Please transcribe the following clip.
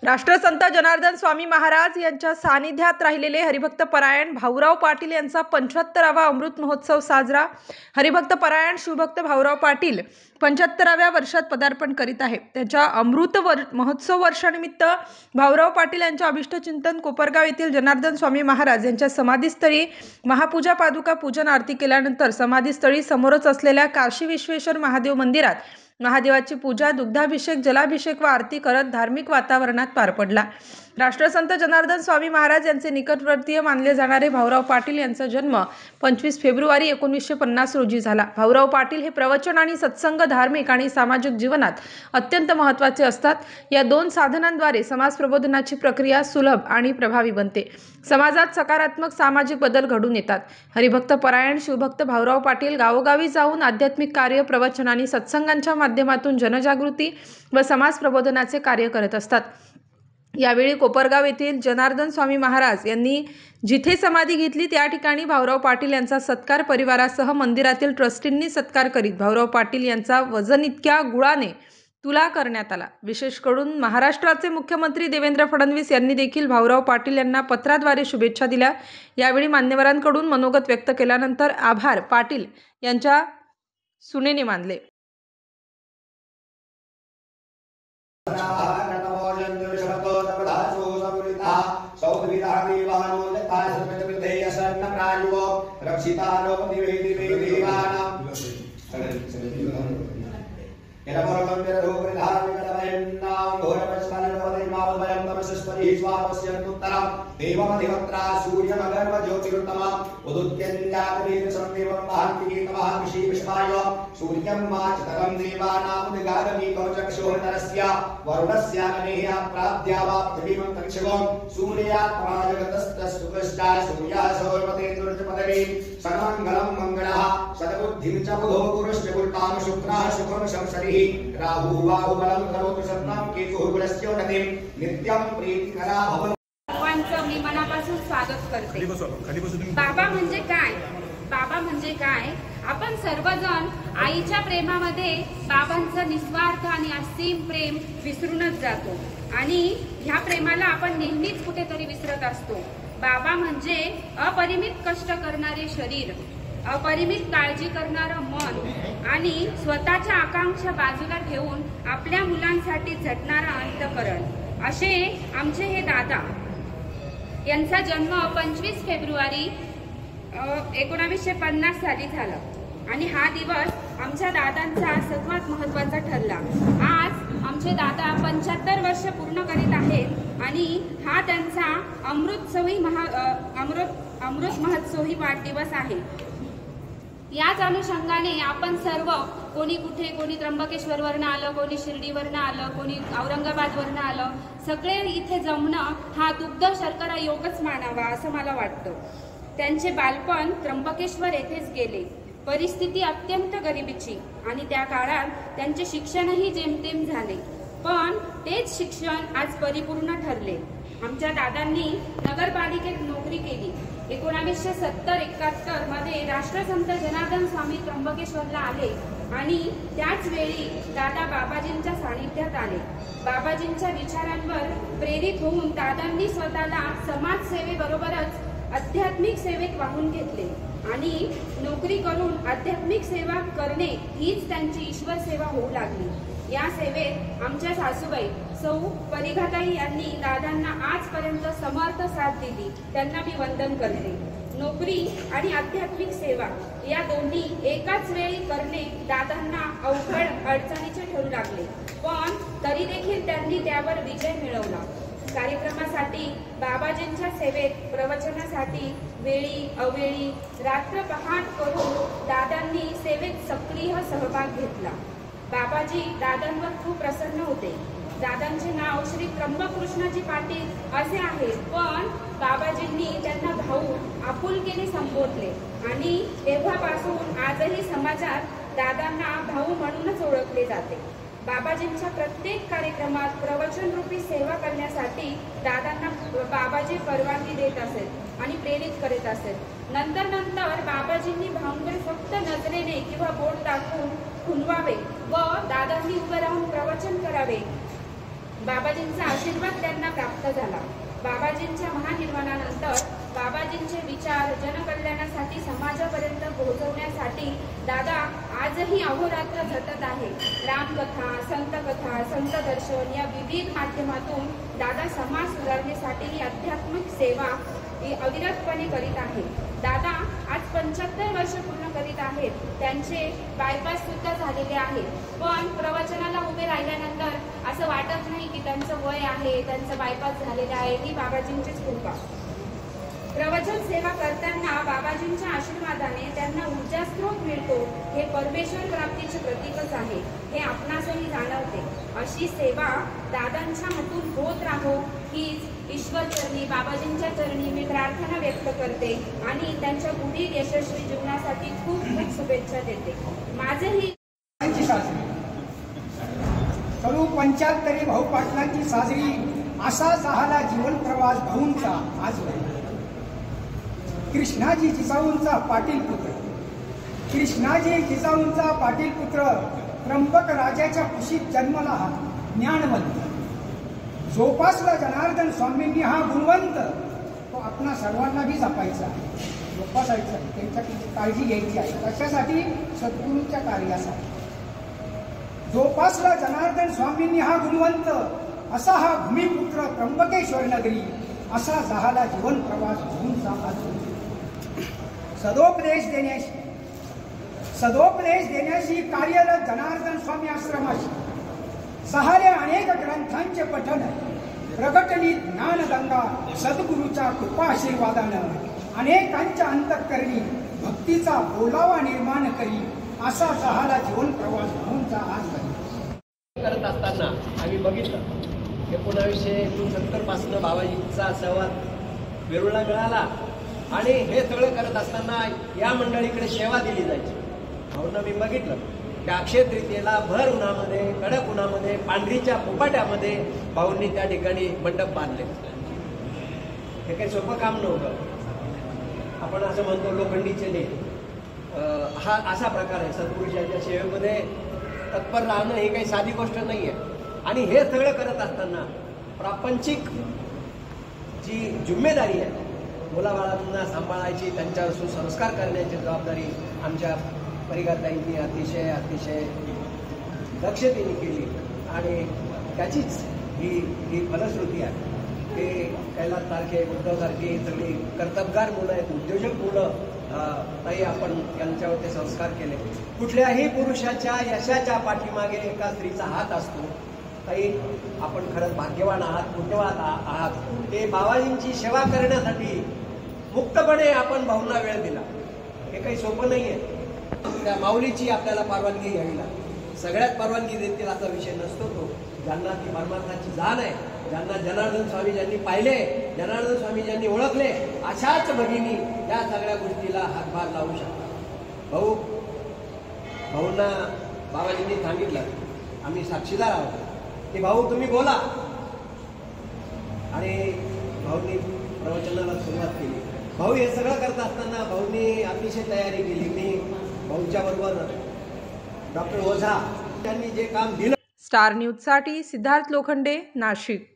राष्ट्रसंत जनार्दन स्वामी महाराज यांच्या सानिध्यात राहिलेले हरिभक्त परायण भाऊराव पाटील यांचा 75वा अमृत महोत्सव साजरा। हरिभक्त परायण शिवभक्त भाऊराव पाटील 75व्या वर्षात पदार्पण करीत आहे। त्यांच्या अमृत महोत्सव वर्षानिमित्त भाऊराव पाटील यांच्या अभिष्ट चिंतन कोपरगाव येथील जनार्दन स्वामी महाराज यांच्या समाधीस्थळी महापूजा पादुका पूजन आरती केल्यानंतर समाधीस्थळी समोरच असलेल्या काशी विश्वेश्वर महादेव मंदिरात महादेवाची पूजा, दुग्धाभिषेक, जलाभिषेक व आरती करत धार्मिक वातावरणात पार पडला। राष्ट्रसंत जनार्दन स्वामी महाराज यांचे निकटवर्तीय मानले जाणारे भाऊराव पाटील यांचा जन्म 25 फेब्रुवारी 1950 रोजी झाला। भाऊराव पाटील हे प्रवचन आणि सत्संग धार्मिक आणि सामाजिक जीवनात अत्यंत महत्त्वाचे असतात। या दोन साधनांद्वारे समाज प्रबोधनाची प्रक्रिया सुलभ आणि प्रभावी बनते। समाजात सकारात्मक सामाजिक बदल घडून येतात। हरिभक्त परायण शिवभक्त भाऊराव पाटील गावोगावी जाऊन आध्यात्मिक कार्य, प्रवचन आणि सत्संगांच्या माध्यमातून जनजागृती व समाज प्रबोधनाचे कार्य करत असतात। यावेळी कोपरगाव येथील जनार्दन स्वामी महाराज यांनी जिथे समाधी घेतली त्या ठिकाणी भाऊराव पाटील यांचा सत्कार परिवारासह मंदिरातील ट्रस्टींनी सत्कार करीत भाऊराव पाटील यांचा वजन इतक्या गुळाने तुला करण्यात आला। विशेष करून महाराष्ट्राचे मुख्यमंत्री देवेंद्र फडणवीस यांनी देखील भाऊराव पाटील यांना पत्राद्वारे शुभेच्छा दिल्या। यावेळी मान्यवरांकडून मनोगत व्यक्त केल्यानंतर आभार पाटील यांच्या सुनेने मानले। मी मनापासून स्वागत करते। बाबा म्हणजे काय? बाबा म्हणजे काय? आपण सर्वजण आईच्या प्रेमामध्ये बाबांचं निस्वार्थ आणि असीम प्रेम विसरूनच जातो आणि ह्या प्रेमाला आपण नेहमीच कुठेतरी विसरत असतो। बाबा म्हणजे अपरिमित कष्ट करणारे शरीर, अपरिमित काळजी करणारं मन आणि स्वतःच्या आकांक्षा बाजूला ठेवून आपल्या मुलांसाठी झटणारं अंतःकरण असे आमचे हे दादा। यांचा जन्म 25 फेब्रुवारी 1950 साली झाला आणि हा दिवस आमच्या दादांचा सर्वात महत्त्वाचा ठरला। आज आमचे दादा 75 वर्ष पूर्ण करीत आहेत आणि हा त्यांचा अमृत महोत्सवी वाढदिवस आहे। याच अनुषंगाने आपण सर्व कोणी कुठे, कोणी त्र्यंबकेश्वरवरनं आलं, कोणी शिर्डीवरनं आलं, कोणी औरंगाबादवरनं आलं, सगळे इथे जमणं हा दुग्ध शर्करा योगच मानावा असं मला वाटतं। त्यांचे बालपण त्र्यंबकेश्वर येथेच गेले। परिस्थिती अत्यंत गरिबीची आणि त्या काळात त्यांचे शिक्षणही जेमतेम झाले, पण तेच शिक्षण आज परिपूर्ण ठरले। आमच्या दादांनी नगरपालिकेत नोकरी केली। 1970-71 मध्ये राष्ट्रसंत जनार्दन स्वामी त्र्यंबकेश्वरला आले आणि त्याच वेळी दादा बाबाजींच्या सानिध्यात आले। बाबाजींच्या विचारांवर प्रेरित होऊन दादांनी स्वतःला समाजसेवेबरोबरच आध्यात्मिक सेवेत वाहून घेतले आणि नोकरी करून आध्यात्मिक सेवा करणे हीच त्यांची ईश्वर सेवा होऊ लागली। या सेवेत आमच्या सासूबाई सौ परिघाताई यांनी दादांना आजपर्यंत समर्थ साथ दिली, त्यांना मी वंदन करते। नोकरी आणि आध्यात्मिक सेवा या दोन्ही एकाच वेळी करणे दादांना अवघड अडचणीचे ठरू लागले, पण तरी देखील त्यांनी त्यावर विजय मिळवला। कार्यक्रमासाठी, बाबाजींच्या सेवेत, प्रवचनासाठी वेळी अवेळी रात्र पहाट करून दादांनी सेवेत सक्रिय सहभाग घेतला। बाबाजी दादांवर खूप प्रसन्न होते। दादांचे नाव श्री त्र्यंबक कृष्णाजी पाटील असे आहे, पण बाबाजींनी त्यांना भाऊ आपुलकीने संबोधले आणि तेव्हापासून आजही समाजात दादांना भाऊ म्हणूनच ओळखले जाते। बाबाजींच्या प्रत्येक कार्यक्रमात प्रवचनरूपी सेवा करण्यासाठी दादांना बाबाजी परवानगी देत असत आणि प्रेरित करीत असत। नंतर बाबाजींनी भाऊंकडे फक्त नजरेने किंवा बोट दाखवून खुणवावे व दादांनी उभे राहून प्रवचन करावे बाबाजींचा आशीर्वाद त्यांना प्राप्त झाला. बाबाजींच्या महानिर्वाणानंतर बाबाजींचे विचार जनकल्याणासाठी समाजापर्यंत पोहोचवण्यासाठी दादा आजही अहोरात्र झटत आहे. रामकथा, संत दर्शन या विविध माध्यमातून दादा समाज सुधारणेसाठी ही आध्यात्मिक सेवा अविरतपणे करीत आहे. दादा आज 75 वर्ष पूर्ण करीत आहेत. त्यांचे बायपास सुद्धा झालेले आहे. पण प्रवचनाला उभे राहिल्यानंतर असं वाटत नाही की त्यांचं वय आहे, त्यांचं बायपास झालेलं आहे. ही बाबाजींचीच कृपा. प्रवचन सेवा करताना बाबाजींच्या आशीर्वादाने त्यांना ऊर्जास्रोत मिळतो. हे परमेश्वर प्राप्तीचे प्रतीकच आहे. हे आपणासही जाणवते. अशी सेवा दादांच्या हातून होत राहो हीच ईश्वर चरणी, बाबाजींच्या चरणी मी प्रार्थना व्यक्त करते आणि त्यांच्या पुढील यशस्वी जीवनासाठी खूप खूप शुभेच्छा देते. माझेही करू 75 भाऊ पाटलांची साजरी असा झाला जीवन प्रवास भाऊंचा आज कृष्णाजी जिजाऊंचा पाटील पुत्र, कृष्णाजी जिजाऊंचा पाटील पुत्र, त्र्यंबक राजाच्या कुशीत जन्मला हा ज्ञानवंत, जोपासला जनार्दन स्वामींनी हा गुणवंत. तो आपणा सर्वांना बी जपायचा, जोपासायचा, त्यांच्याकडे काळजी घ्यायची आहे. कशासाठी? सद्गुरूंच्या कार्यासाठी. जोपासला जनार्दन स्वामींनी हा गुणवंत, असा हा भूमिपुत्र त्र्यंबकेश्वर नगरी, असा झाला जीवन प्रवास भाऊंचा आज. सदोपदेश देण्याशी कार्यरत जनार्दन स्वामी आश्रमाशी सहारे अनेक ग्रंथांचे पठण, प्रगटली ज्ञानगंगा सद्गुरूच्या कृपा आशीर्वादानं, अनेकांच्या अंतःकरणी भक्तीचा बोलावा निर्माण करी, असा झाला जीवन प्रवास भाऊंचा आज करत असताना आम्ही बघितलं 1969 पासून बाबाजींचा सहवास वेरूळला मिळाला आणि हे सगळं करत असताना या मंडळीकडे सेवा दिली जायची. भाऊंना मी बघितलं की अक्षय तृतीयेला भर उन्हामध्ये, कडक उन्हामध्ये, पांढरीच्या पोपाट्यामध्ये भाऊंनी त्या ठिकाणी मंडप बांधले. हे काही सोपं काम नव्हतं. आपण असं म्हणतो लोखंडीचे ने, हा असा प्रकार आहे. सद्गुरूच्या सेवेमध्ये तत्पर राहणं ही काही साधी गोष्ट नाही आहे. आणि हे सगळं करत असताना प्रापंचिक जी जिम्मेदारी आहे, मुलाबाळांना सांभाळायची, त्यांच्यावर सुसंस्कार करण्याची जबाबदारी आमच्या परिघाताईंनी अतिशय दक्षतेने केली आणि त्याचीच ही फलश्रुती आहे. ते कैलास सारखे, उद्धव सारखे सगळी कर्तबगार मुलं आहेत, उद्योजक मुलं, ताई आपण यांच्यावर ते संस्कार केले. कुठल्याही पुरुषाच्या यशाच्या पाठीमागे एका स्त्रीचा हात असतो. ताई आपण खरंच भाग्यवान आहात, पुण्यवान आहात. ते बाबाजींची सेवा करण्यासाठी मुक्तपणे आपण भाऊंना वेळ दिला. हे काही सोपं नाही आहे. त्या माऊलीची आपल्याला परवानगी घ्यावी लागते. सगळ्यात परवानगी देतील असा विषय नसतो तो. ज्यांना ती परमार्थाची जाण आहे, ज्यांना जनार्दन स्वामी ज्यांनी पाहिले, जनार्दन स्वामी ज्यांनी ओळखले, अशाच भगिनी या सगळ्या गोष्टीला हातभार लावू शकतात. भाऊंना बाबाजींनी सांगितलं, आम्ही साक्षीदार आहोत की भाऊ तुम्ही बोला. आणि भाऊंनी प्रवचनाला सुरुवात केली. भाऊ हे सगळं करत असताना भाऊंनी अतिशय तयारी केली. मी भाऊंच्या बरोबर डॉक्टर ओझा त्यांनी जे काम दिलं. स्टार न्यूजसाठी सिद्धार्थ लोखंडे, नाशिक.